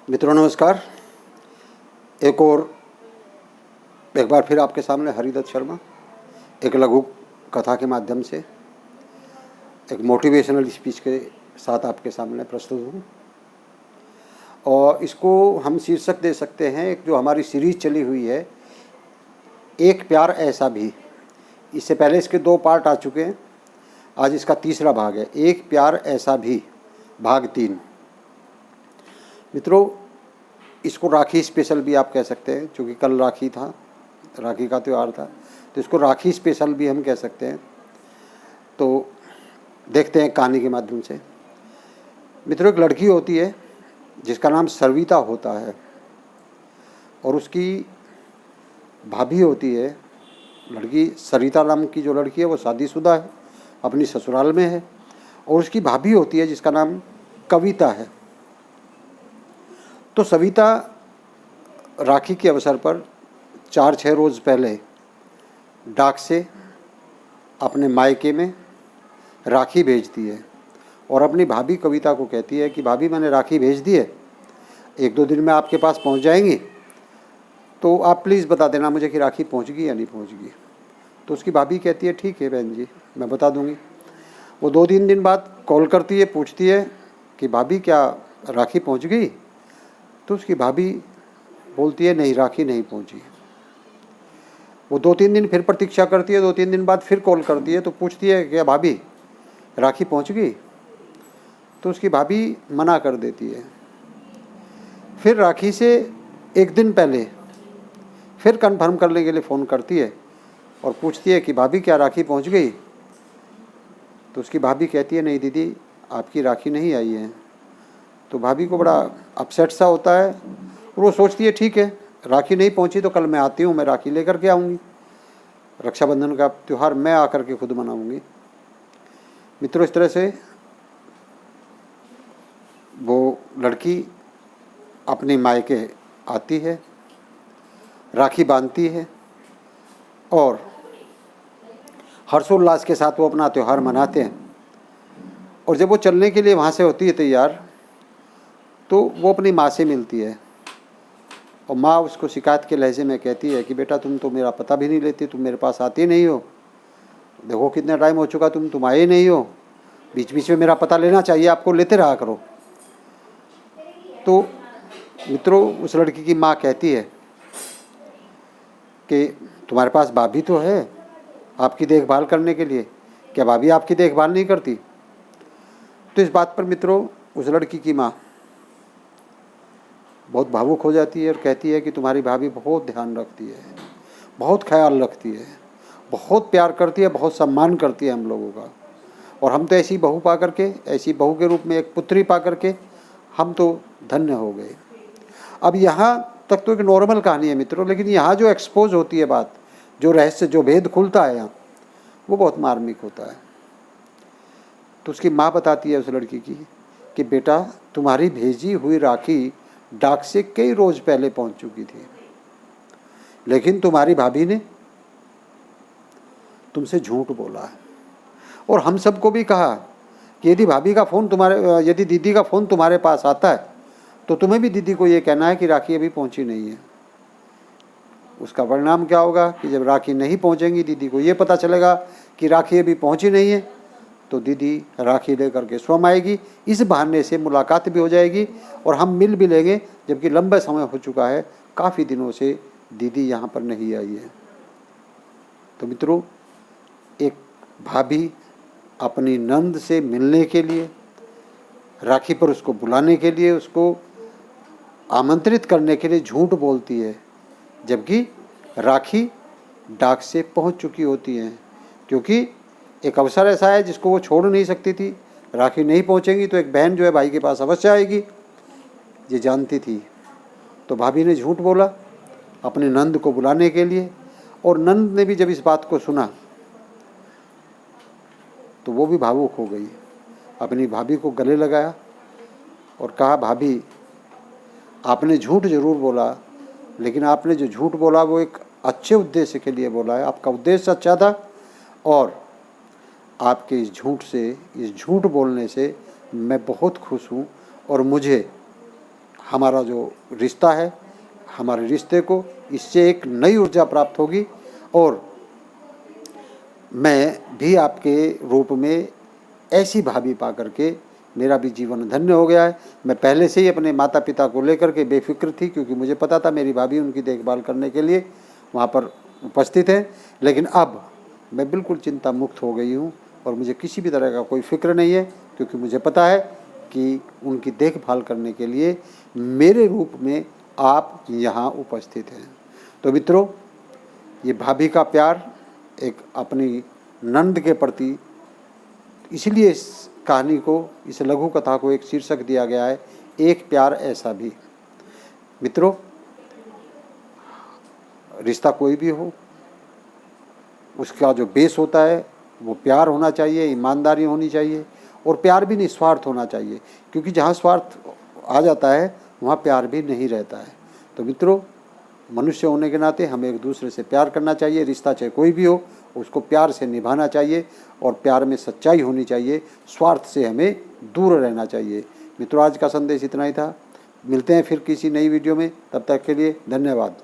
मित्रों नमस्कार। एक बार फिर आपके सामने हरिदत्त शर्मा एक लघु कथा के माध्यम से एक मोटिवेशनल स्पीच के साथ आपके सामने प्रस्तुत हूँ। और इसको हम शीर्षक दे सकते हैं, एक जो हमारी सीरीज चली हुई है, एक प्यार ऐसा भी। इससे पहले इसके 2 पार्ट आ चुके हैं, आज इसका तीसरा भाग है, एक प्यार ऐसा भी भाग 3। मित्रों, इसको राखी स्पेशल भी आप कह सकते हैं, क्योंकि कल राखी था, राखी का त्यौहार था, तो इसको राखी स्पेशल भी हम कह सकते हैं। तो देखते हैं कहानी के माध्यम से। मित्रों, एक लड़की होती है जिसका नाम सविता होता है, और उसकी भाभी होती है। लड़की सरिता नाम की जो लड़की है वो शादीशुदा है, अपनी ससुराल में है, और उसकी भाभी होती है जिसका नाम कविता है। तो सविता राखी के अवसर पर 4-6 रोज़ पहले डाक से अपने मायके में राखी भेजती है और अपनी भाभी कविता को कहती है कि भाभी मैंने राखी भेज दी है, 1-2 दिन में आपके पास पहुंच जाएंगी, तो आप प्लीज़ बता देना मुझे कि राखी पहुंच गई या नहीं पहुंच गई। तो उसकी भाभी कहती है ठीक है बहन जी, मैं बता दूंगी। वो 2-3 दिन बाद कॉल करती है, पूछती है कि भाभी क्या राखी पहुँच गई। तो उसकी भाभी बोलती है नहीं, राखी नहीं पहुंची। वो 2-3 दिन फिर प्रतीक्षा करती है, 2-3 दिन बाद फिर कॉल करती है, तो पूछती है क्या भाभी राखी पहुंच गई। तो उसकी भाभी मना कर देती है। फिर राखी से 1 दिन पहले फिर कंफर्म करने के लिए फ़ोन करती है और पूछती है कि भाभी क्या राखी पहुंच गई। तो उसकी भाभी कहती है नहीं दीदी, आपकी राखी नहीं आई है। तो भाभी को बड़ा अपसेट सा होता है और वो सोचती है ठीक है, राखी नहीं पहुंची तो कल मैं आती हूँ, मैं राखी लेकर के आऊँगी, रक्षाबंधन का त्यौहार मैं आकर के खुद मनाऊँगी। मित्रों, इस तरह से वो लड़की अपनी मायके आती है, राखी बांधती है और हर्षोल्लास के साथ वो अपना त्यौहार मनाते हैं। और जब वो चलने के लिए वहाँ से होती है तैयार, तो वो अपनी माँ से मिलती है और माँ उसको शिकायत के लहजे में कहती है कि बेटा तुम तो मेरा पता भी नहीं लेती, तुम मेरे पास आती नहीं हो, देखो कितना टाइम हो चुका, तुम आए नहीं हो, बीच बीच में मेरा पता लेना चाहिए, आपको लेते रहा करो। तो मित्रों, उस लड़की की माँ कहती है कि तुम्हारे पास भाभी तो है आपकी देखभाल करने के लिए, क्या भाभी आपकी देखभाल नहीं करती। तो इस बात पर मित्रों उस लड़की की माँ बहुत भावुक हो जाती है और कहती है कि तुम्हारी भाभी बहुत ध्यान रखती है, बहुत ख्याल रखती है, बहुत प्यार करती है, बहुत सम्मान करती है हम लोगों का, और हम तो ऐसी बहू पा करके, ऐसी बहू के रूप में एक पुत्री पा करके हम तो धन्य हो गए। अब यहाँ तक तो एक नॉर्मल कहानी है मित्रों, लेकिन यहाँ जो एक्सपोज होती है बात, जो रहस्य, जो भेद खुलता है यहाँ, वो बहुत मार्मिक होता है। तो उसकी माँ बताती है उस लड़की की कि बेटा तुम्हारी भेजी हुई राखी डाक से कई रोज पहले पहुंच चुकी थी, लेकिन तुम्हारी भाभी ने तुमसे झूठ बोला है। और हम सबको भी कहा कि यदि दीदी का फ़ोन तुम्हारे पास आता है तो तुम्हें भी दीदी को ये कहना है कि राखी अभी पहुंची नहीं है। उसका परिणाम क्या होगा कि जब राखी नहीं पहुंचेंगी, दीदी को ये पता चलेगा कि राखी अभी पहुंची नहीं है, तो दीदी राखी लेकर के स्वयं आएगी, इस बहाने से मुलाकात भी हो जाएगी और हम मिल भी लेंगे, जबकि लंबा समय हो चुका है, काफ़ी दिनों से दीदी यहाँ पर नहीं आई है। तो मित्रों, एक भाभी अपनी नंद से मिलने के लिए, राखी पर उसको बुलाने के लिए, उसको आमंत्रित करने के लिए झूठ बोलती है, जबकि राखी डाक से पहुँच चुकी होती है। क्योंकि एक अवसर ऐसा है जिसको वो छोड़ नहीं सकती थी, राखी नहीं पहुंचेंगी तो एक बहन जो है भाई के पास अवश्य आएगी, ये जानती थी। तो भाभी ने झूठ बोला अपने नंद को बुलाने के लिए, और नंद ने भी जब इस बात को सुना तो वो भी भावुक हो गई, अपनी भाभी को गले लगाया और कहा भाभी आपने झूठ जरूर बोला, लेकिन आपने जो झूठ बोला वो एक अच्छे उद्देश्य के लिए बोला है, आपका उद्देश्य अच्छा था, और आपके इस झूठ बोलने से मैं बहुत खुश हूँ और मुझे हमारा जो रिश्ता है, हमारे रिश्ते को इससे एक नई ऊर्जा प्राप्त होगी और मैं भी आपके रूप में ऐसी भाभी पा करके मेरा भी जीवन धन्य हो गया है। मैं पहले से ही अपने माता पिता को लेकर के बेफिक्र थी, क्योंकि मुझे पता था मेरी भाभी उनकी देखभाल करने के लिए वहाँ पर उपस्थित है। लेकिन अब मैं बिल्कुल चिंता मुक्त हो गई हूँ और मुझे किसी भी तरह का कोई फिक्र नहीं है, क्योंकि मुझे पता है कि उनकी देखभाल करने के लिए मेरे रूप में आप यहाँ उपस्थित हैं। तो मित्रों, ये भाभी का प्यार एक अपनी नंद के प्रति, इसलिए इस कहानी को, इस लघु कथा को एक शीर्षक दिया गया है, एक प्यार ऐसा भी। मित्रों, रिश्ता कोई भी हो, उसका जो बेस होता है वो प्यार होना चाहिए, ईमानदारी होनी चाहिए और प्यार भी निस्वार्थ होना चाहिए, क्योंकि जहाँ स्वार्थ आ जाता है वहाँ प्यार भी नहीं रहता है। तो मित्रों, मनुष्य होने के नाते हमें एक दूसरे से प्यार करना चाहिए। रिश्ता चाहे कोई भी हो, उसको प्यार से निभाना चाहिए और प्यार में सच्चाई होनी चाहिए। स्वार्थ से हमें दूर रहना चाहिए। मित्रों, आज का संदेश इतना ही था। मिलते हैं फिर किसी नई वीडियो में, तब तक के लिए धन्यवाद।